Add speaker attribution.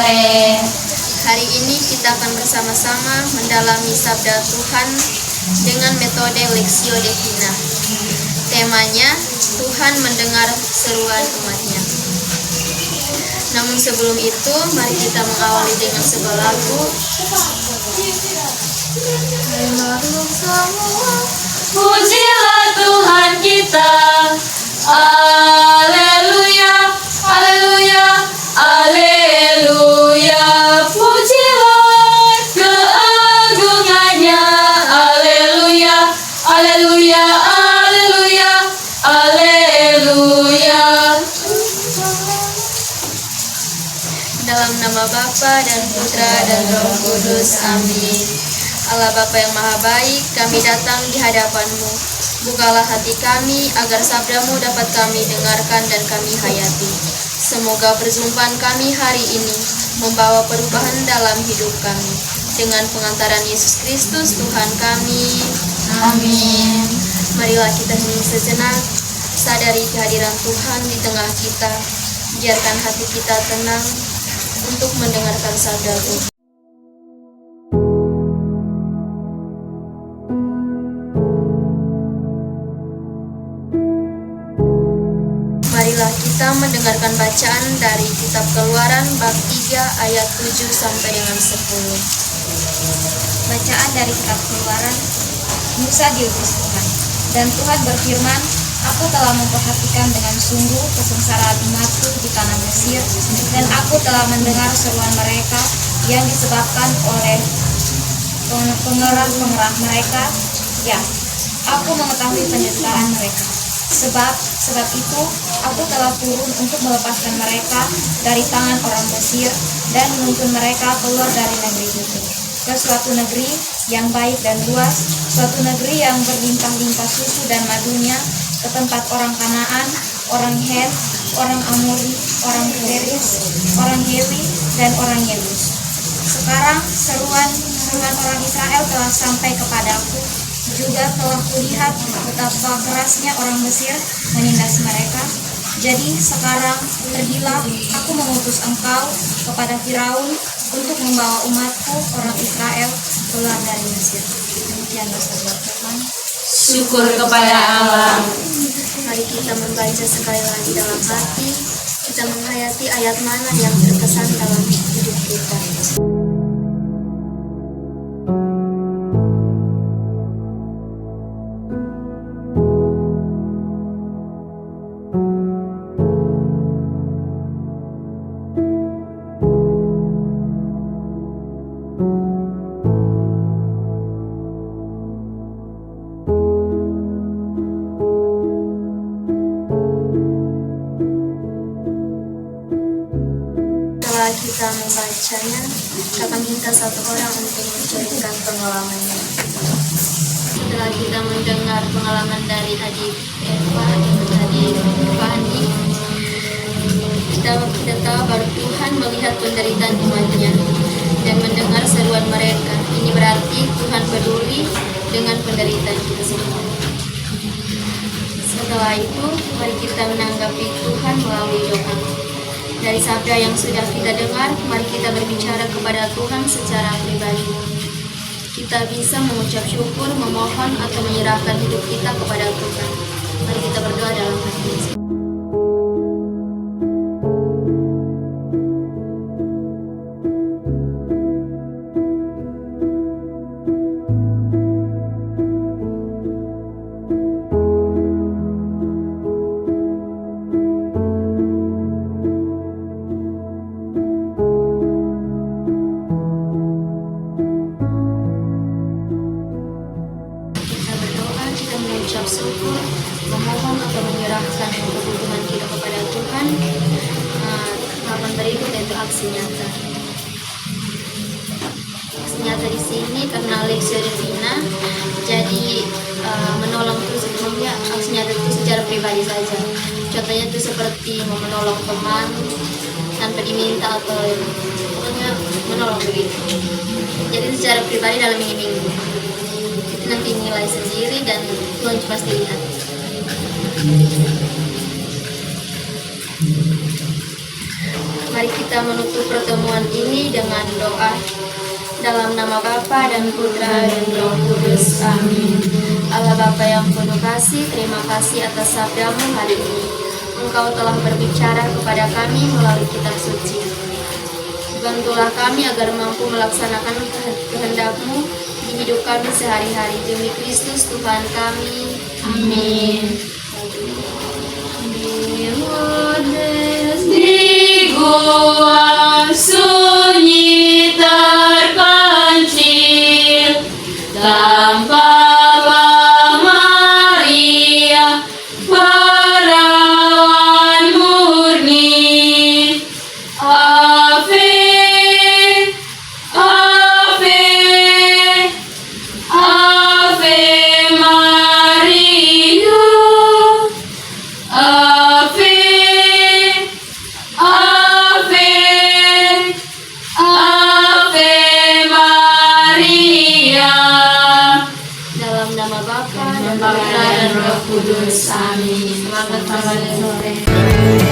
Speaker 1: sore.
Speaker 2: Hari ini kita akan bersama-sama mendalami sabda Tuhan dengan metode Lectio Divina. Temanya, Tuhan mendengar seruan umatnya. Namun sebelum itu, mari kita mengawali dengan sebuah lagu.
Speaker 1: Pujilah Tuhan kita. Haleluya, haleluya, haleluya. Pujilah keagungannya. Haleluya, haleluya, haleluya, haleluya.
Speaker 2: Dalam nama Bapa dan Putra dan Roh Kudus. Amin. Allah Bapa yang Maha Baik, kami datang di hadapan-Mu. Bukalah hati kami agar sabda-Mu dapat kami dengarkan dan kami hayati. Semoga perjumpaan kami hari ini membawa perubahan dalam hidup kami. Dengan pengantaran Yesus Kristus Tuhan kami.
Speaker 1: Amin.
Speaker 2: Marilah kita hening sejenak, sadari kehadiran Tuhan di tengah kita. Biarkan hati kita tenang untuk mendengarkan sabda Tuhan. Marilah kita mendengarkan bacaan dari kitab Keluaran bab 3 ayat 7 sampai dengan 10.
Speaker 3: Bacaan dari kitab Keluaran. Musa diutus Tuhan, dan Tuhan berfirman, Aku telah memperhatikan dengan sungguh kesengsaraan umatku di tanah Mesir, dan aku telah mendengar seruan mereka yang disebabkan oleh pengerah-pengerah mereka. Ya, aku mengetahui penderitaan mereka. Sebab itu, aku telah turun untuk melepaskan mereka dari tangan orang Mesir dan menuntun mereka keluar dari negeri itu ke suatu negeri yang baik dan luas, suatu negeri yang berlimpah-limpah susu dan madunya, ke tempat orang Kanaan, orang Het, orang Amori, orang Periz, orang Hewi, dan orang Yebus. Sekarang seruan orang Israel telah sampai kepadaku, juga telah kulihat betapa kerasnya orang Mesir menindas mereka. Jadi sekarang pergilah, aku mengutus engkau kepada Firaun untuk membawa umatku orang Israel keluar dari Mesir. Demikianlah sabda Tuhan.
Speaker 1: Syukur kepada Allah.
Speaker 2: Mari kita membaca sekali lagi dalam hati. Kita menghayati ayat mana yang terkesan dalam hidup kita. Setelah kita membacanya, kita akan minta satu orang untuk menceritakan pengalamannya. Setelah kita mendengar pengalaman dari adik Eva dan adik Fani, kita tahu bahwa Tuhan melihat penderitaan umatnya dan mendengar seruan mereka. Ini berarti Tuhan peduli dengan penderitaan kita semua. Setelah itu, mari kita menanggapi Tuhan melalui doa. Dari sabda yang sudah kita dengar, mari kita berbicara kepada Tuhan secara pribadi. Kita bisa mengucap syukur, memohon, atau menyerahkan hidup kita kepada Tuhan. Mari kita berdoa dalam hati. Mengucap syukur, memohon atau menyerahkan kebutuhan kita kepada Tuhan. Tahapan berikut yaitu aksi nyata. Aksi nyata di sini karena Lectio Divina, jadi menolong itu sebelumnya aksi nyata itu secara pribadi saja. Contohnya itu seperti menolong teman tanpa diminta atau pokoknya menolong begitu. Jadi secara pribadi dalam minggu-minggu. Nanti nilai sendiri dan Tuhan pasti lihat. Mari kita menutup pertemuan ini dengan doa. Dalam nama Bapa dan Putra dan Roh Kudus. Amin. Allah Bapa yang penuh kasih, terima kasih atas sabdamu hari ini. Engkau telah berbicara kepada kami melalui kitab suci. Bantulah kami agar mampu melaksanakan kehendak-Mu di hidup kami sehari-hari. Demi Kristus Tuhan kami.
Speaker 1: Amin. Di gua sunyi terpencil tanpa Maria perawan murni. Ave, Ave, Ave Maria. Ave, Ave, Ave Maria.
Speaker 2: Dalam nama Bapa dan
Speaker 1: Bapa dan Roh Kudus. Amin. Selamat sore.